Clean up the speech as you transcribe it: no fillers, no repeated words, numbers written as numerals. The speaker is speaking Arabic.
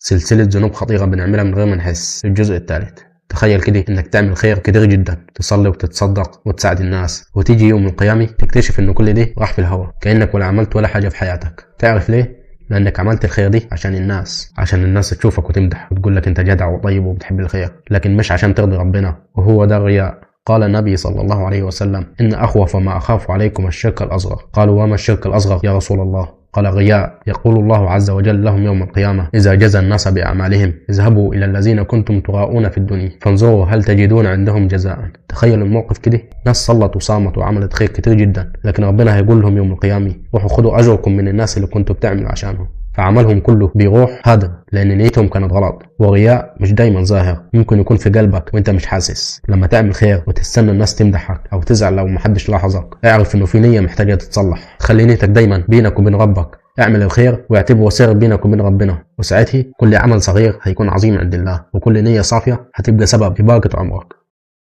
سلسلة ذنوب خطيرة بنعملها من غير ما نحس. الجزء الثالث. تخيل كده انك تعمل خير كتير جدا، تصلي وتتصدق وتساعد الناس، وتيجي يوم القيامة تكتشف ان كل ده راح في الهوا، كأنك ولا عملت ولا حاجة في حياتك. تعرف ليه؟ لانك عملت الخير دي عشان الناس تشوفك وتمدح وتقول لك انت جدع وطيب وبتحب الخير، لكن مش عشان ترضي ربنا، وهو ده الرياء. قال النبي صلى الله عليه وسلم: إن أخوف ما أخاف عليكم الشرك الأصغر. قالوا: وما الشرك الأصغر يا رسول الله؟ قال: الرياء. يقول الله عز وجل لهم يوم القيامة إذا جزى الناس بأعمالهم: اذهبوا إلى الذين كنتم تراءون في الدنيا فانظروا هل تجدون عندهم جزاء. تخيل الموقف كده، ناس صلت وصامت وعملت خير كتير جدا، لكن ربنا هيقول لهم يوم القيامة: روحوا خدوا أجركم من الناس اللي كنتوا بتعملوا عشانهم. فعملهم كله بيروح هدر لأن نيتهم كانت غلط. ورياء مش دايما ظاهر، ممكن يكون في قلبك وانت مش حاسس. لما تعمل خير وتستنى الناس تمدحك او تزعل لو محدش لاحظك، اعرف انه في نية محتاجة تتصلح. خلي نيتك دايما بينك وبين ربك، اعمل الخير واعتبره سر بينك وبين ربنا، وساعتها كل عمل صغير هيكون عظيم عند الله، وكل نية صافية هتبقى سبب في بركة عمرك.